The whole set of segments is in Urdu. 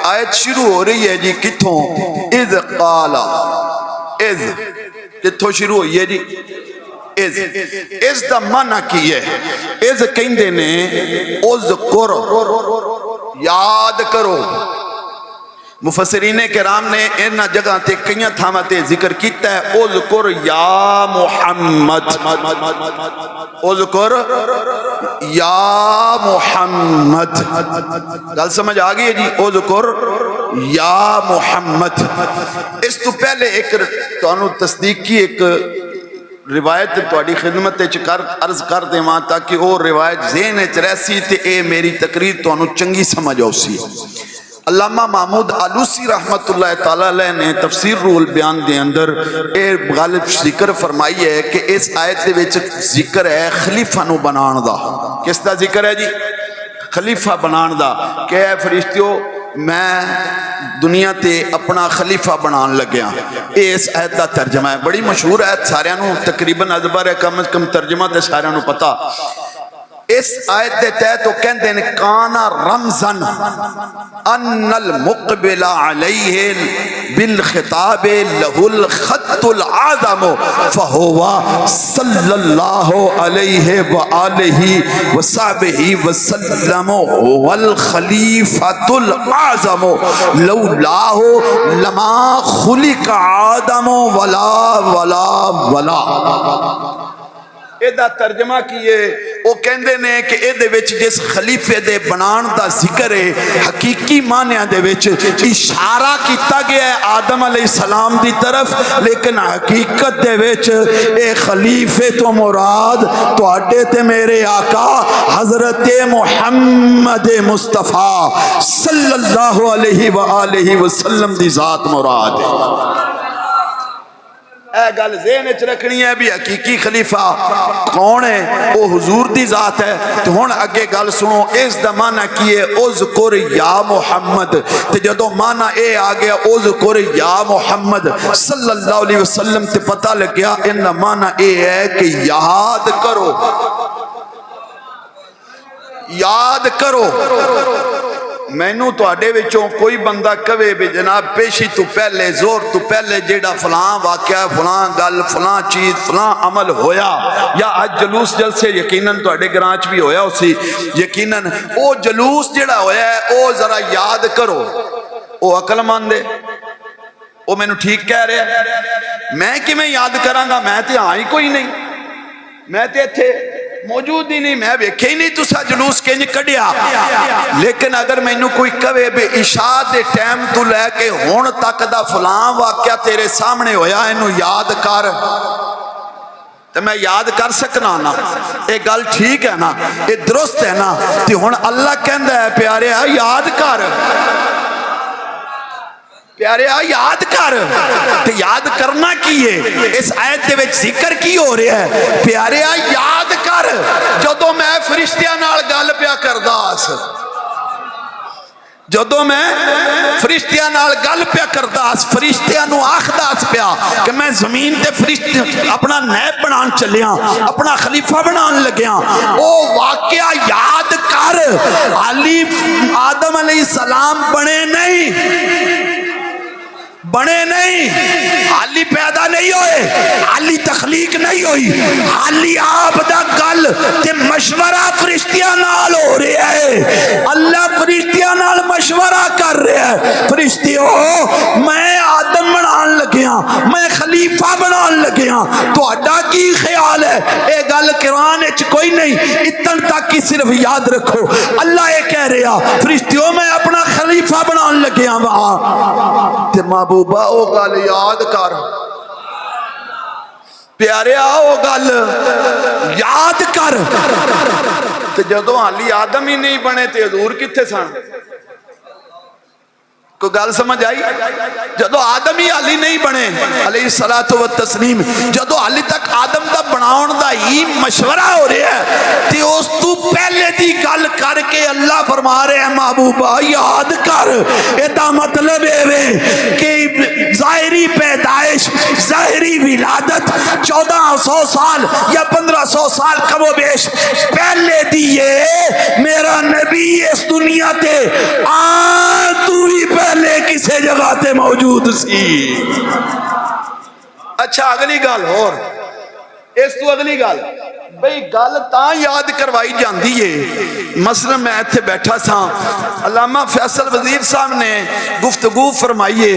آیت شروع ہو رہی ہے جی کتھوں؟ اذ قالا، اذ کتھوں شروع ہوئی ہے جی؟ اس دا معنی کی ہے؟ اس کہندے نے اذکر، یاد کرو۔ مفسرین کرام نے ان جگہ تے کئیاں تھاواں تے ذکر کیتا ہے اذکر یا محمد، اذکر یا محمد۔ گل سمجھ آ گئی ہے جی؟ اذکر یا محمد۔ اس تو پہلے ایک تانوں تصدیق کی ایک روایت تواڈی خدمت عرض کر دیواں تاکہ وہ روایت ذہن وچ رہسی تے اے میری تقریر تانوں چنگی سمجھ آوسی۔ علامہ محمود آلوسی رحمت اللہ تعالی علیہ نے تفسیر روح البیان دے اندر اے غالب ذکر فرمائی ہے کہ اس آیت دے وچ ذکر ہے خلیفہ نو بنان دا۔ کس دا ذکر ہے جی؟ خلیفہ بنان دا کہ اے فرشتیو میں دنیا تے اپنا خلیفہ بنان لگیا۔ اس آیت دا ترجمہ ہے، بڑی مشہور آیت، سارے نو تقریباً ادبر ہے، کم از کم ترجمہ تے سارے نو پتا۔ اس آیت دے تحت تو کہندے نے کانا رمزن ان المقبل علیہ بالخطاب لہ الخط العظم فہو صلی اللہ علیہ وآلہ وصحبہ وسلم والخلیفۃ العظم لولاہ لما خلق آدم ولا ولا ولا۔ ایدہ ترجمہ کیے وہ کہندے نے کہ ایدے وچ جس خلیفے دے بنان دا ذکر ہے حقیقی معنی دے وچ اشارہ کیتا گیا ہے آدم علیہ السلام دی طرف، لیکن حقیقت دے وچ اے خلیفے تو مراد تواڈے تے میرے آقا حضرت محمد مصطفیٰ صلی اللہ علیہ وآلہ وسلم دی ذات مراد ہے۔ اے گل ذہن وچ رکھنی ہے بھی حقیقی خلیفہ کون ہے؟ وہ حضور دی ذات ہے۔ تو ہن اگے گل سنو، اس دا معنی کی ہے اذکر یا محمد۔ تے جدوں معنی اے آ گیا اذکر یا محمد صلی اللہ علیہ وسلم تے پتہ لگ گیا ان دا معنی اے ہے کہ یاد کرو، یاد کرو۔ مینوں تواڈے وچوں کوئی بندہ کہے بھی جناب پیشی تو پہلے زور تو پہلے جیڑا فلاں واقعہ فلاں گل فلاں چیز فلاں عمل ہویا، یا اج جلوس جلسے یقیناً تواڈے گراں وچ بھی ہویا اسی، یقیناً او جلوس جیڑا ہویا ہے او ذرا یاد کرو۔ او عقل مند ہے، او مینوں ٹھیک کہہ رہا ہے، میں کیویں یاد کراں گا؟ میں تے ہاں ہی کوئی نہیں، میں تے ایتھے موجود ہی نہیں، میں ویکھے ہی نہیں تسا جلوس کنج کڈیا۔ لیکن اگر مینوں کوئی کہے بھی عشاء دے ٹائم تو لے کے ہن تک دا فلاں واقعہ تیرے سامنے ہویا اینوں یاد کر، تو میں یاد کر سکنا نا؟ اے گل ٹھیک ہے نا؟ اے درست ہے نا؟ تے ہن اللہ کہندا ہے پیارے یاد کر، پیارے یاد کر۔ تو یاد کرنا کی ہے؟ اس آیت دے وچ ذکر کی ہو رہا ہے؟ پیارے یاد کر جدوں میں فرشتیاں نال گل پیا کردا اس، جدوں میں فرشتیاں نال گل پیا کردا اس، فرشتیاں نو آکھدا اس پیا کہ میں زمین تے فرشتے اپنا نیب بنان چلیا، اپنا خلیفہ بنان لگیا۔ او واقعہ یاد کر، علی آدم علیہ السلام بنے نہیں، بنے نہیں، علی پیدا نہیں ہوئے، علی تخلیق نہیں ہوئی، علی آپ دا گل تے مشورہ فرشتیاں نال ہو رہا ہے۔ اللہ فرشتیاں نال مشورہ کر رہا ہے، فرشتیوں میں آدم بنان لگیا، میں خلیفہ بنان لگیا، تو اڈا کی خیال ہے؟ اے گل قرآن وچ کوئی نہیں، اتن تک کی صرف یاد رکھو۔ اللہ یہ کہہ رہا فرشتیوں میں اپنا خلیفہ بنان لگیا وہاں تے محبوبہ او گل یاد کر، پیارے او گل یاد کر۔ تے جدوں حالی آدم ہی نہیں بنے تے حضور کتھے سن؟ کوئی گل سمجھ آئی؟ جدو آدم ہی حالی نہیں بنے علیہ الصلوۃ والتسلیم، جدو حالی تک آدم دا بناؤن دا ہی مشورہ ہو رہا ہے تے اس تو پہلے دی گل کر کے اللہ فرما رہے ہیں محبوبہ یاد کر۔ ایدہ مطلب ہے کہ ظاہری پیدائش ظاہری ولادت 1400 سال یا 1500 سال کم و بیش پہلے دیئے میرا نبی اس دنیا تے تو ہی پہلے موجود سی۔ اچھا اگلی گل اور اس تو اگلی گل بھئی گل تاں یاد کروائی جاندی ہے، مثلا میں ایتھے بیٹھا سا، علامہ فیصل وزیر صاحب نے گفتگو فرمائیے،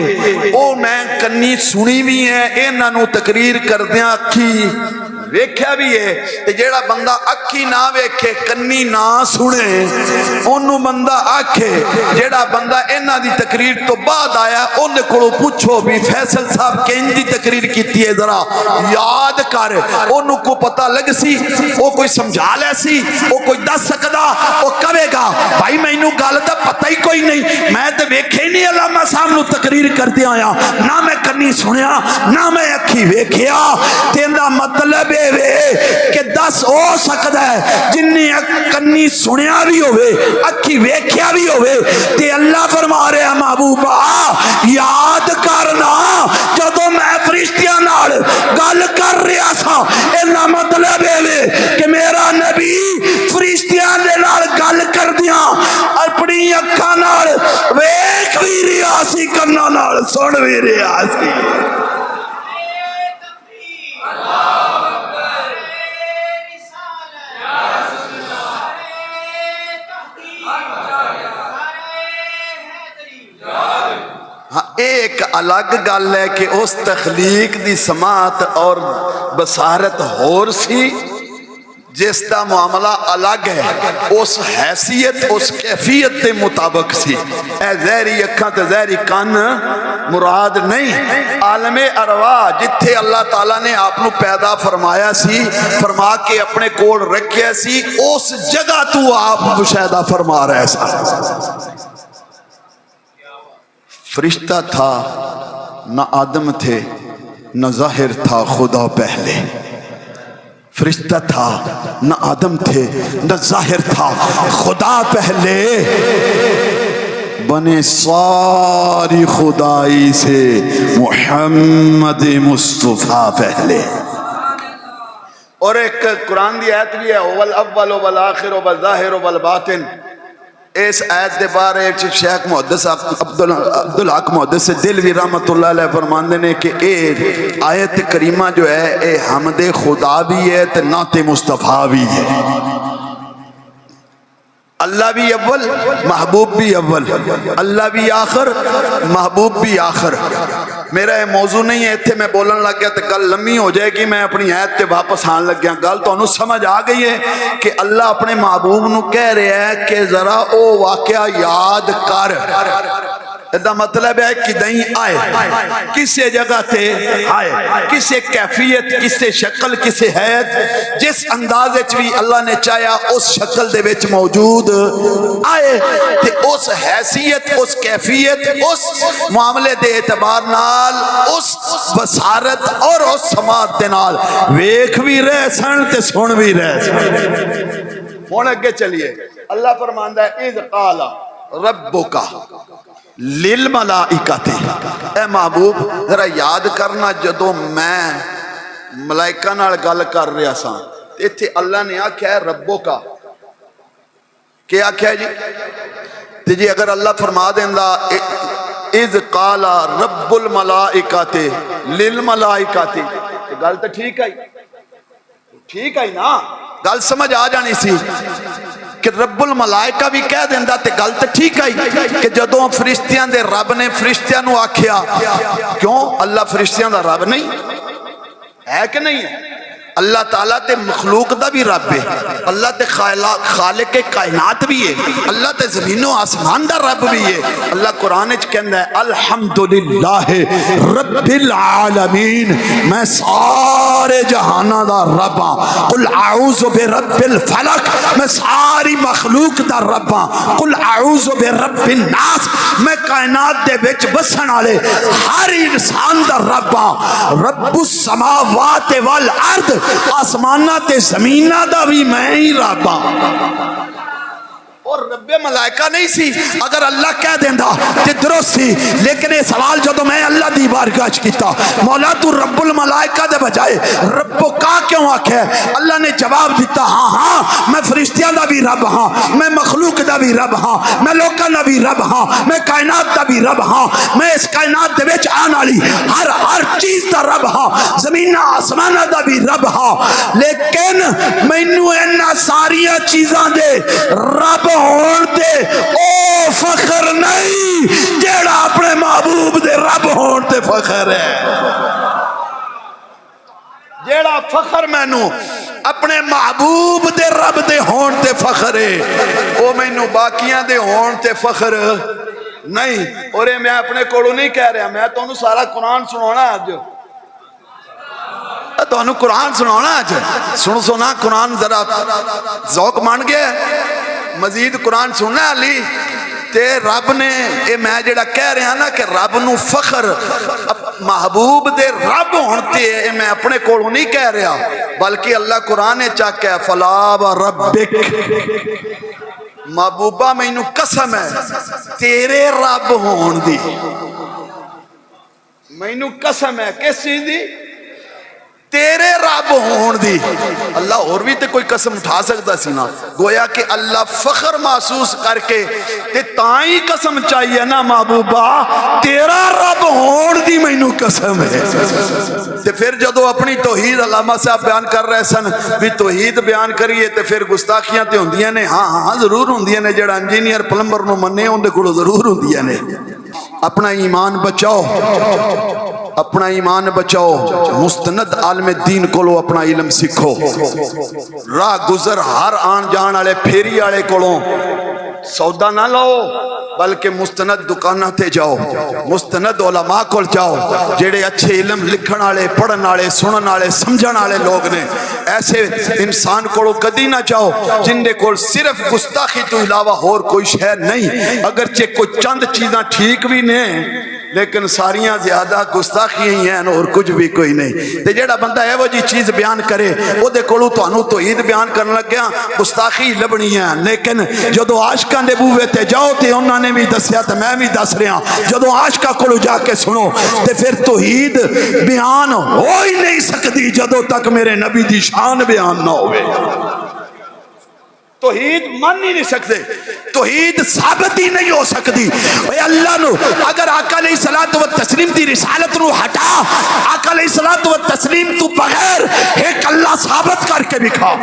او میں کنی سنی بھی ہے، انہاں نو تقریر کردیاں اکھی ویکھیا بھی ہے، تے جیڑا بندہ اکھی نہ ویکھے کنی نہ سنے اونوں بندہ آکھے، جیڑا بندہ انہاں دی تقریر تو بعد آیا ان کولوں پوچھو بھی فیصل صاحب کینج دی تقریر کیتی ہے، ذرا یاد کر، اونوں کو پتہ لگ سی، وہ کوئی سمجھا لے سی، وہ کوئی دس سکدا، وہ کہے گا بھائی مینوں گل دا پتہ ہی کوئی نہیں، میں تے ویکھے ہی نہیں علامہ صاحب نو تقریر کردے آیا، نہ میں کنی سنیا نہ میں اکھی ویکھیا، تیندا مطلب کہ دس ہو سکتا ہے جنی کنی سنیا بھی ہوئے اکھی ویکھیا بھی ہوئے، تے اللہ فرما رہے ہیں محبوبہ یاد کرنا جدو میں فرشتیاں نال گل کر رہا سا، اینا مطلب ہے کہ میرا نبی فرشتیاں دے نال گل کر دیاں اپنی اکھاں نال ویکھ بھی رہا سی، کنا نال سن بھی رہا سی۔ ایک الگ گل ہے کہ اس تخلیق دی سماعت اور بصارت ہور سی، جس دا معاملہ الگ ہے، اس حیثیت اس کیفیت دے مطابق سی، اے زہری اکھاں تے زہری کان مراد نہیں۔ عالم ارواح جتھے اللہ تعالیٰ نے آپ نو پیدا فرمایا سی، فرما کے اپنے کول رکھیا سی، اس جگہ تو آپ مشاہدہ فرما رہے سا۔ فرشتہ تھا نہ آدم تھے نہ ظاہر تھا خدا پہلے، فرشتہ تھا نہ آدم تھے نہ ظاہر تھا خدا پہلے، بنے ساری خدائی سے محمد مصطفیٰ پہلے۔ اور ایک قرآن دی آیت بھی ہے اول والآخر والظاہر والباطن، اس آیت دے بارے شیخ محدث عبدالحق محدث دلوی رحمت اللہ علیہ فرماندے نے کہ اے آیت کریمہ جو ہے اے حمد خدا بھی ہے تے نعت مصطفیٰ بھی ہے، اللہ بھی اول محبوب بھی اول، اللہ بھی آخر محبوب بھی آخر۔ میرا یہ موضوع نہیں ہے، اتھے میں بولن لگ گیا تو گل لمبی ہو جائے گی، میں اپنی آیت تے واپس آن لگ گیا۔ گل تو انہوں سمجھ آ گئی ہے کہ اللہ اپنے محبوب نو کہہ رہے ہیں کہ ذرا او واقعہ یاد کر، دا مطلب ہے کہ دہیں آئے کسے جگہ تے آئے، کسے کیفیت کسے شکل کسے حیث، جس اندازے بھی اللہ نے چاہیا اس شکل دے وچ موجود آئے، تے اس حیثیت اس کیفیت اس معاملے دے اعتبار نال اس بصارت اور اس سماعت دے نال ویکھ بھی رہے سن تے سن بھی رہے سن۔ ہون اگے چلیے، اللہ فرماندا ہے اذ قال ربک للملائکۃ، اے محبوب ذرا یاد کرنا جدو میں ملائکہ نال گل کر رہا سا، ایتھے اللہ نے آکھیا ہے ربو کا، کیا آکھیا ہے جی؟ تے جی اگر اللہ فرما دیندا اذ قال رب الملائکۃ للملائکۃ، گل تے ٹھیک آئی، ٹھیک آئی نا، گل سمجھ آ جانی سی کہ رب الملائکہ بھی کہہ دیندہ تے گل تے ٹھیک آئی کہ جدوں فرشتیاں دے رب نے فرشتیاں نو آکھیا، کیوں اللہ فرشتیاں دا رب نہیں ہے کہ نہیں ہے؟ اللہ تعالیٰ تے مخلوق دا بھی رب ہے، اللہ تے خالق کائنات بھی ہے، اللہ تے زمین و آسمان دا رب بھی ہے۔ اللہ قرآن وچ کہندا ہے الحمدللہ رب العالمین، میں سارے جہاناں دا رب ہاں، قل اعوذ برب الفلق، میں ساری مخلوق دا رب ہاں، قل اعوذ برب الناس، میں کائنات دے وچ بسن والے ہر انسان دا رب ہاں، رب السماوات والارض، آسمانہ تے زمینہ دا بھی میں ہی رب ہاں۔ اور رب ملائکہ نہیں سی اگر اللہ کہہ دیندہ کہ درست سی لیکن یہ سوال جدو میں اللہ دی بارگاہ کیتا مولا تو رب الملائکہ دے بجائے رب کا کیوں آکھے اللہ نے جواب دیتا ہاں ہاں میں فرشتیاں دا بھی رب ہاں میں مخلوق دا بھی رب ہاں میں لوکاں دا بھی رب ہاں میں کائنات دا بھی رب ہاں میں اس کائنات دے وچ آن والی ہر چیز دا رب ہاں زمین آسمان دا بھی رب ہاں لیکن مینوں انہاں ساریاں چیزاں دے رب ہون تے او فخر نہیں جیڑا اپنے محبوب دے رب ہون تے فخر ہے جیڑا فخر مینوں اپنے محبوب دے رب دے ہون تے فخر ہے او مینوں باقیاں دے ہون تے فخر نہیں اور میں اپنے کوڑوں نہیں کہہ رہا میں تانوں سارا قرآن سنانا اج تانوں قرآن سنانا اج سنا قرآن ذرا ذوق مان گیا مزید قرآن سننا علی تے رب نے اے میں جڑا کہہ رہا نا کہ رب نو فخر محبوب دے رب ہونتے اے میں اپنے کولوں نہیں کہہ رہا بلکہ اللہ قرآن چاک ہے فلا وربک محبوبہ مینوں قسم ہے تیرے رب ہون دی مینوں قسم ہے کس چیز دی تیرے رب ہون دی اللہ اور بھی تے کوئی قسم اٹھا سکتا سی نا گویا کہ اللہ فخر محسوس کر کے تے تائیں قسم چاہیے نا محبوبہ تیرا رب ہون دی مینوں قسم ہے تے پھر جدو اپنی توحید علامہ صاحب بیان کر رہے سن بھی توحید بیان کریے تے پھر گستاخیاں تے ہوندیاں نے ہاں ہاں ضرور ہوندیاں نے جڑا انجینئر پلمبر نو مننے اون دے کولوں ضرور ہوندیاں نے اپنا ایمان بچاؤ اپنا ایمان بچاؤ مستند عالم دین کولو اپنا علم سکھو راہ گزر ہر آن جان والے پھیری والے کولوں سودا نہ لاؤ بلکہ مستند دکانہ تے جاؤ مستند علماء کول جاؤ جڑے اچھے علم لکھن والے پڑھن والے سنن والے سمجھن والے لوگ نے ایسے انسان کولو کدی نہ جاؤ جن دے کول صرف گستاخی تو علاوہ اور کوئی شے نہیں اگرچہ کوئی چند چیزاں ٹھیک بھی نے لیکن ساریاں زیادہ گستاخی ہی ہیں اور کچھ بھی کوئی نہیں تے جیڑا بندہ ہے وہ جی چیز بیان کرے او دے کولو تانوں توحید بیان کرن لگ گیا گستاخی لبنی ہے لیکن جدو عاشقاں دے بوے تے جاؤ تے انہاں نے بھی دسیا تے میں بھی دس رہا جدو عاشقاں کولو جا کے سنو تے پھر توحید بیان ہو ہی نہیں سکتی جدو تک میرے نبی دی شان بیان نہ ہوئے توحید مان ہی نہیں سکتے توحید ثابت ہی نہیں ہو سکتی اے اللہ نو اگر آقا علیہ الصلوۃ والتسلیم دی رسالت نو ہٹا آقا علیہ الصلوۃ والتسلیم تو بغیر ایک اللہ ثابت کر کے دکھا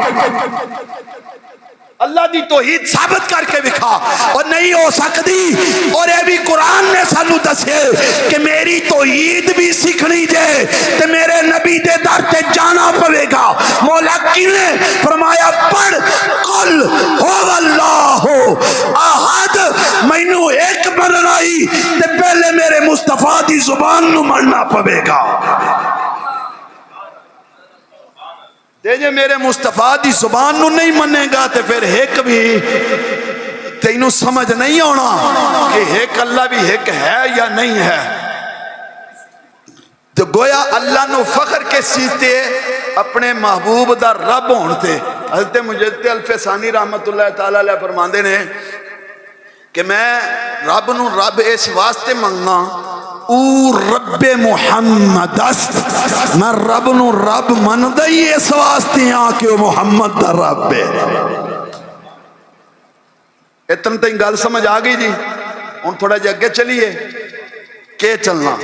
اللہ دی توحید ثابت کر کے دکھا اور نہیں ہو سکتی اور یہ بھی قرآن نے سانو دسے کہ میری توحید بھی سیکھنی جے تے میرے نبی دے در تے جانا پوے گا مولا کینے فرمایا پڑھ قل هو اللہ احد مینوں ایک بنائی تے پہلے میرے مصطفیٰ دی زبان نو مننا پوے گا تے جے میرے مصطفیٰ دی زبان نو نہیں منے گا تے پھر ایک بھی تینوں سمجھ نہیں ہونا کہ ایک اللہ بھی ایک ہے یا نہیں ہے تو گویا اللہ نو فخر کے سیتے اپنے محبوب دا رب ہونتے حضرت مجدد الفسانی رحمت اللہ تعالیٰ علیہ فرماندے نے کہ میں رب نو رب اس واسطے منگنا او رب محمد است میں رب نو رب من دئی اس واسطے ہاں کہ وہ محمد دا رب ہے اتنا تین گل سمجھ آ گئی جی ہن تھوڑا جا اگے چلیے کہ چلنا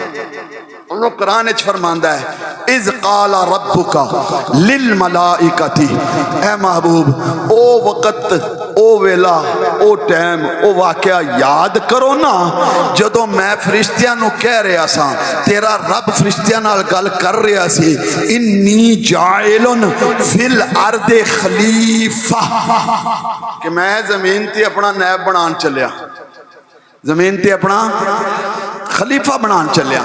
اللہ قرآن اچھ فرماندہ ہے اذ قال ربک للملائکتی اے محبوب او وقت او ویلا او ٹائم او واقعہ یاد کرو نا جدو میں فرشتیاں نو کہہ رہا سا تیرا رب فرشتیاں نال گل کر رہا سی انی جائلن فی الارض خلیفہ کہ میں زمین تے اپنا نیب بنان چلیا زمین تے اپنا خلیفہ بنان چلیا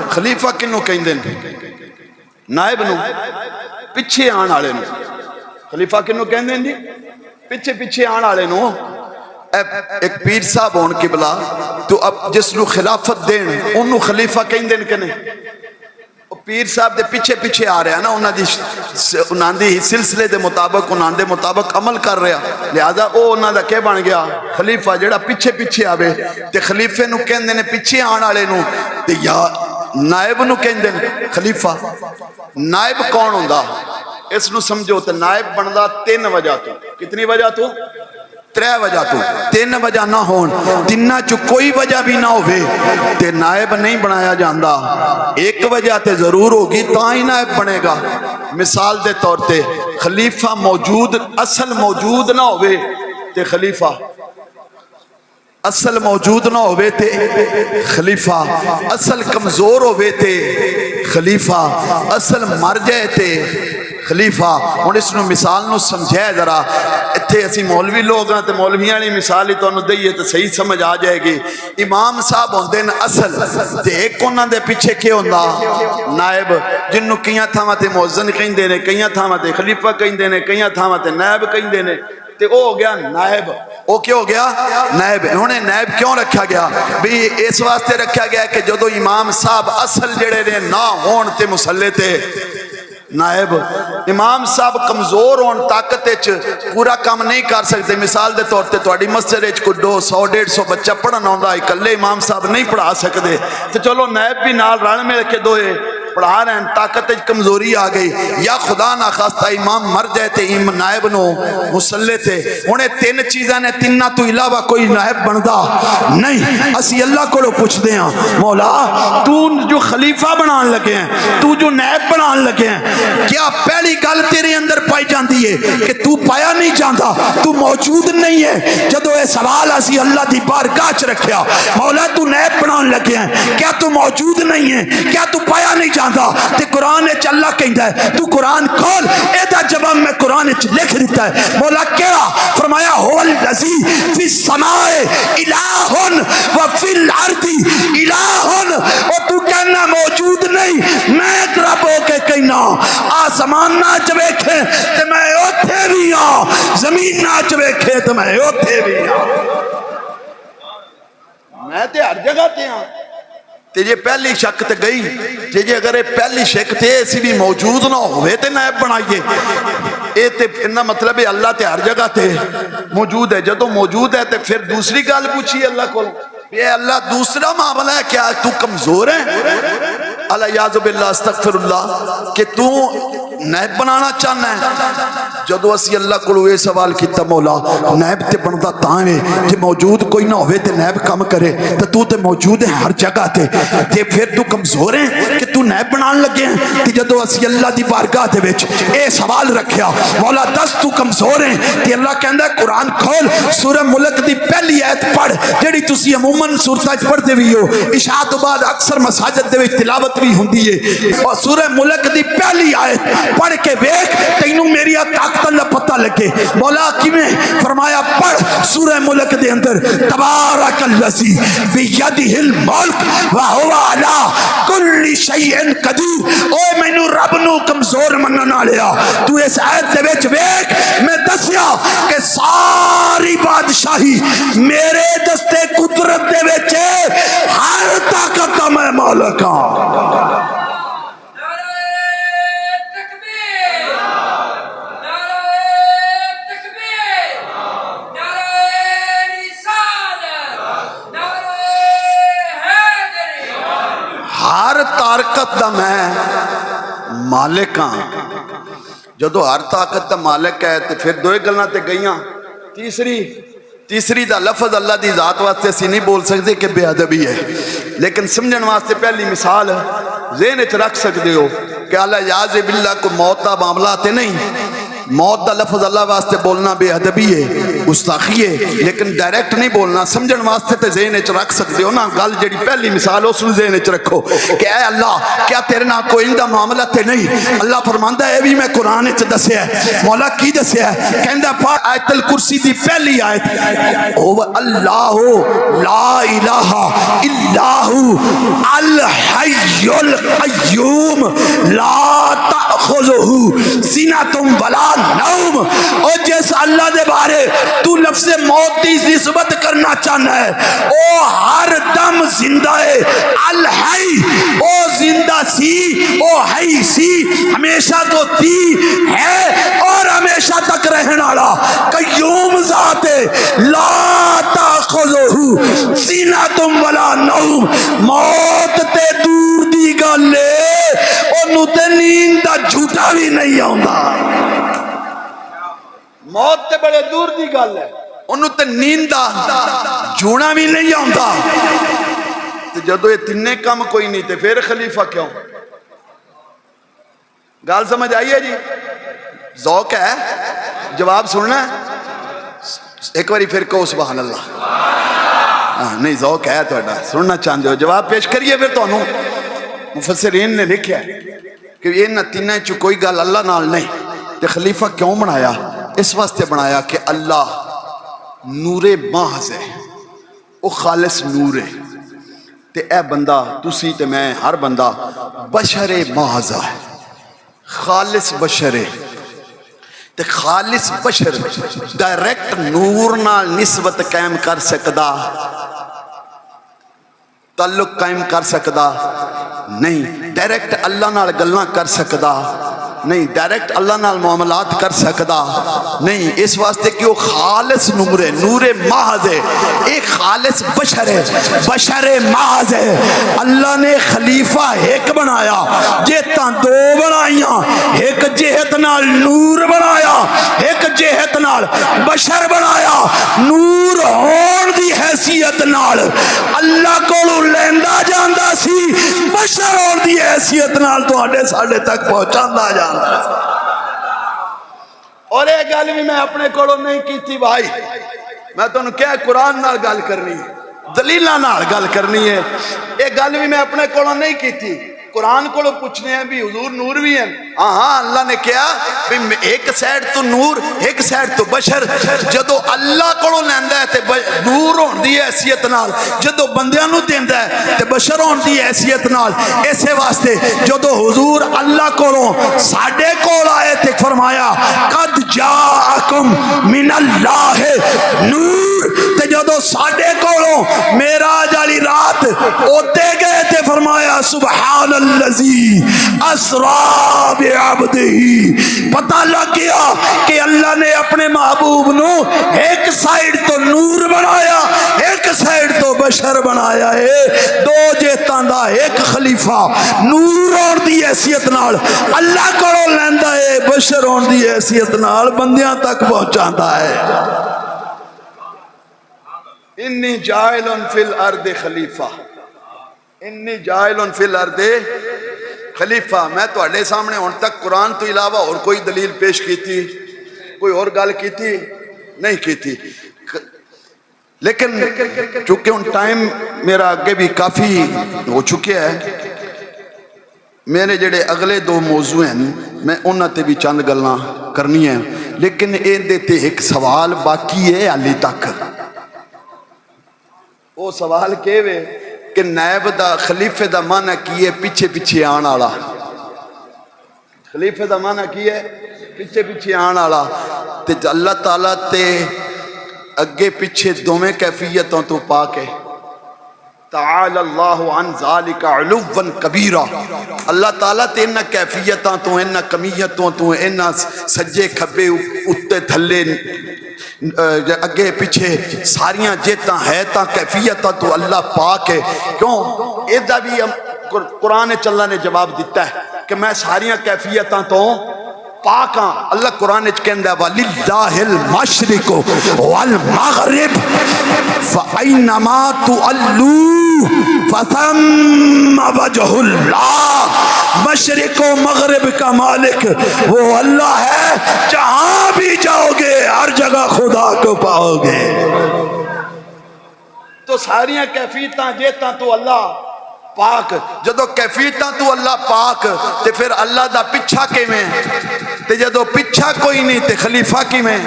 خلیفہ کنو کہیں دیں نائب نو پچھے آن آلے نو خلیفہ کنو کہیں دیں دی پچھے آن آلے نو ایک پیر صاحب ہون کی بلا تو اب جس نو خلافت دین انو خلیفہ کہیں دیں کہ نہیں پیر صاحب دے پیچھے پیچھے آ رہا نا، انہاں دی سلسلے دے مطابق انہاں دے مطابق عمل کر رہا، لہذا او انہاں دا کیا بن گیا؟ خلیفہ جڑا پیچھے پیچھے آوے تے خلیفے نو کہندے نے پیچھے آن والے نو تے یا نائب نو کہندے نے خلیفہ۔ نائب کون ہوندا اس نو سمجھو تے نائب بندا 3 وجہ تو۔ کتنی وجہ تو؟ 3 وجہ تو۔ 3 وجہ نہ ہون، تیناں چ کوئی وجہ بھی نہ ہوئے تے نائب نہیں بنایا جاندا۔ ایک وجہ تے ضرور ہوگی تاں ہی نائب بنے گا۔ مثال دے طور تے خلیفہ موجود اصل موجود نہ ہوئے تے خلیفہ، اصل موجود نہ ہوئے تے خلیفہ، اصل کمزور ہوئے تے خلیفہ، اصل مر جائے تے خلیفہ۔ ہن اس نو مثال نو سمجھے ذرا، اتھے اسی مولوی لوگ ہیں تے مولویاں والی مثال ہی تانوں دئیے تے صحیح سمجھ آ جائے گی۔ امام صاحب ہوندے نے اصل تے ایک انہاں دے پیچھے کی ہوندا؟ نائب، جنوں کئیاں تھاواں تے مؤذن کہندے نے، کئیاں تھاواں تے خلیفہ کہندے نے، کئیاں تھاواں تے نائب کہندے نے، تے او ہو گیا نائب۔ او کیا ہو گیا؟ نائب۔ انہیں نائب کیوں رکھا گیا؟ بھی اس واسطے رکھا گیا کہ جدو امام صاحب اصل جڑے نے نہ ہون تے مسلے تے نائب، امام صاحب کمزور ہون، طاقت پورا کام نہیں کر سکتے۔ مثال دے طور تے تواڈی مسجد وچ کوئی 100-150 بچہ پڑھن آوندا، اکلے امام صاحب نہیں پڑھا سکتے تے چلو نائب بھی نال رل مل کے دوئے پڑھا رہے ہیں، طاقت کمزوری آ گئی، یا خدا نہ خواستہ امام مر جائے تے نائب نو مسلے تے۔ انہیں 3 چیزاں نے، 3 تو علاوہ کوئی نائب بندا نہیں۔ اسی اللہ کو پوچھ دے ہیں مولا تو جو خلیفہ بنان لگے ہیں، تو جو نائب بنان لگے ہیں، کیا پہلی گل تیرے اندر پائی جاندی ہے کہ تو پایا نہیں جاندا، تو موجود نہیں ہے؟ جدو اے سوال اسی اللہ دی بارگاہ چ رکھیا، مولا تو نائب بنان لگے ہیں، کیا تو موجود نہیں ہے؟ کیا تو پایا نہیں جاندا؟ تے قرآن وچ اللہ کہندا ہے تو قرآن کھول، اے دا جواب میں قرآن وچ لکھ دیتا ہے۔ مولا کیا فرمایا؟ هو الذی فی السماء الہ و فی الارض الہ۔ اور تو کہنا موجود نہیں، میں ایک رب ہو کے کہنا آسمان نہ چ ویکھے تے میں اوتھے بھی ہاں، زمین نہ چ ویکھے تے میں اوتھے بھی ہاں، میں تے ہر جگہ تے ہاں۔ تے یہ پہلی شک تے گئی جی، اگر یہ پہلی شک تے اسی بھی موجود نہ ہوئے تے نائب بنائیے، اے تے انہا مطلب ہے اللہ تے ہر جگہ تے موجود ہے۔ جدو موجود ہے تے پھر دوسری گل پوچھیے اللہ کو، اے اللہ دوسرا معاملہ ہے، کیا تو کمزور ہے؟ الیاذ باللہ استغفر اللہ، کہ تو نائب بنانا چاہنا ہے؟ جدو اسی اللہ کو یہ سوال کیتا مولا نائب تے بندا تاں ہے کہ موجود کوئی نہ ہوئے تے نائب کام کرے، تو تے موجود ہے ہر جگہ تے پھر تو کمزور ہے کہ تو نائب بنان لگے ہیں؟ جدو اسی اللہ دی بارگاہ دے وچ اے سوال رکھیا مولا دس تو کمزور ہے، تے اللہ کہندا ہے قرآن کھول سورہ ملک دی پہلی آیت پڑھ، جڑی تسی عموماً سورتاں وچ پڑھدے بھی ہو، عشاء تو بعد اکثر مساجد دے وچ تلاوت بھی ہوندی ہے، اور سورہ ملک دی پہلی آیت پڑھ کے ویکھ تینوں میری طاقت اللہ پتہ لگے۔ مولا کیویں فرمایا؟ پڑھ سورہ ملک دے اندر تبارک الذی بیدہ الملک وہو علی کل شیء قدیر۔ اوے مینوں رب نو کمزور منن والیا، تو اس آیت دے وچ ویکھ میں دسیا کہ ساری بادشاہی میرے دستے قدرت دے وچ ہر طاقت دا میں مالک ہاں۔ ہر طاقت دا میں مالک ہاں۔ جدو ہر طاقت دا مالک ہے تو پھر دوئے گلنا تے گئیاں، تیسری دا لفظ اللہ دی ذات واسطے اسی نہیں بول سکتے کہ بے ادبی ہے، لیکن سمجھن واسطے پہلی مثال ذہن وچ رکھ سکتے ہو کہ اللہ یاز باللہ کو موت دا معاملہ تے نہیں، موت دا لفظ اللہ واسطے بولنا بے ادبی ہے، گستاخی ہے، لیکن ڈائریکٹ نہیں بولنا، سمجھن واسطے تے ذہن وچ رکھ سکتے ہو نا۔ گل جڑی پہلی مثال اس نو ذہن وچ رکھو کہ اے اللہ کیا تیرے نال کوئی اندا معاملہ تے نہیں؟ اللہ فرماندا ہے اے بھی میں قرآن وچ دسیا ہے۔ مولا کی دسیا ہے؟ کہندا پڑھ آیت الکرسی دی پہلی آیت، او اللہ لا الہ الا هو الحی القیوم لا تأخذہ سنۃ ولا نوم۔ اور جس اللہ دے بارے تو لفظ موت کی نسبت کرنا چاہنا ہے، او ہر دم زندہ ہے، الحی او زندہ سی، او ہمیشہ تو تھی ہے اور ہمیشہ تک رہن والا قیوم ذات لا تاخذہ سینۃ ولا نوم، موت تے دور دی گل ہے اونوں تے نیند دا جھوٹا بھی نہیں آوندا، موت تے بڑے دور دی گل ہے انہوں تے نیند دا جونا بھی نہیں آتا، جدو یہ تینے کام کوئی نہیں تے پھر خلیفہ کیوں؟ گال سمجھ آئیے جی؟ ذوق ہے جواب سننا ہے ایک باری پھر کہو سبحان اللہ، نہیں ذوق ہے تو سننا چاہتے ہو جواب پیش کریے پھر تو انہوں مفسرین نے لکھیا ہے کہ یہ نہ تینہ چو کوئی گال اللہ نال نہیں، تے خلیفہ کیوں بنایا؟ اس واسطے بنایا کہ اللہ نور محض ہے، وہ خالص نور ہے، تے اے بندہ تسی تے میں ہر بندہ بشر محض ہے، خالص بشر ہے، تے خالص بشر ڈائریکٹ نور نال نسبت قائم کر سکدا، تعلق قائم کر سکدا نہیں، ڈائریکٹ اللہ نال گلاں کر سکدا نہیں، ڈائریکٹ اللہ نال معاملات کر سکدا نہیں، اس واسطے کہ وہ خالص نور ہے، نور محض ہے، ایک خالص بشر ہے، بشر محض ہے۔ اللہ نے خلیفہ ایک بنایا، جہتاں دو بنائیاں، ایک جہت نال نور بنایا، ایک جہت نال بشر بنایا، نور ہون دی حیثیت نال اللہ کو لیندا جاندا سی، بشر ہون دی حیثیت نال تواڈے ساڈے تک پہنچاندا جاندا۔ اور یہ گل بھی میں اپنے کولوں نہیں کیتی بھائی، میں تانوں کیا قرآن نال گل کرنی ہے، دلیلاں نال گل کرنی ہے، یہ گل بھی میں اپنے کولوں نہیں کیتی، قرآن کو پوچھنے ہیں بھی حضور نور بھی ہیں، ہاں اللہ نے کیا بھی ایک سائڈ تو نور ایک سائڈ تو بشر، جدو اللہ کو لیندا ہے تے نور ہون دی حیثیت نال، جدو بندیاں نو دیندا ہے تے بشر ہون دی حیثیت نال، اسے واسطے جدو حضور اللہ کو ساڈے کول آئے تے فرمایا قد جاءکم من اللہ نور، تے جدو ساڈے کولوں معراج والی رات اوتے گئے تے فرمایا سبحان الذی اسری بعبدہ، پتہ لگ گیا کہ اللہ نے اپنے محبوب نو ایک سائیڈ تو نور بنایا، ایک سائیڈ تو بشر بنایا ہے، دو جہتاں دا ایک خلیفہ نور ہون دی حیثیت نال اللہ کو لیندا ہے، بشر ہون دی حیثیت نال بندیاں تک پہنچاندا ہے۔ انی جاعل فی الارض خلیفہ، انی جاعل فی الارض خلیفہ، میں تو اڈے سامنے ہون تک قرآن تو علاوہ اور کوئی دلیل پیش کیتی، کوئی اور گل کیتی نہیں کیتی، لیکن چونکہ ان ٹائم میرا آگے بھی کافی ہو چکے ہے، میرے جڑے اگلے دو موضوع ہیں میں انہاں تے بھی چند گلاں کرنی ہیں، لیکن این دیتے ایک سوال باقی ہے علی تک، وہ سوال کہوے کہ نائب دا خلیفے دا معنی کی ہے پیچھے پیچھے آن والا، خلیفے دا معنی کی ہے پیچھے پیچھے آن والا، تے اللہ تعالیٰ تے اگے پیچھے دوویں کیفیتوں تو پاک ہے، تعالی اللہ عن ذالک علوا کبیرا، اللہ تعالیٰ تے انہاں کیفیتاں تو انہاں کمیتوں تو انہاں سجے کھبے اتے تھلے اگے پیچھے ساریاں جیتاں ہے تاں کیفیتاں تو اللہ پاک ہے، کیوں ایدہ بھی قرآن اللہ نے جواب دیتا ہے کہ میں ساریاں کیفیتاں تو پاک ہاں، اللہ قرآن کہندا ہے وَلِلَّهِ الْمَشْرِقُ وَالْمَغْرِبُ فَأَيْنَمَا تُوَلُّوا فَثَمَّ وَجْهُ اللَّهِ، مشرق و مغرب کا مالک وہ اللہ ہے، جہاں بھی جاؤ گے ہر جگہ خدا کو پاؤ گے، تو ساریاں کیفیتاں جیتاں تو اللہ پاک، جدو کیفیتاں تو اللہ پاک تے پھر اللہ دا پچھا کے میں تے جدو پچھا کوئی نہیں تے خلیفہ کی میں،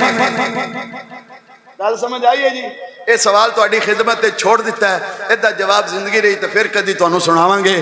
گل سمجھ آئیے جی؟ یہ سوال تو اڈی خدمت چھوڑ دیتا ہے، ایدہ جواب زندگی رہی تو پھر کدی تو انہوں سناواں گے۔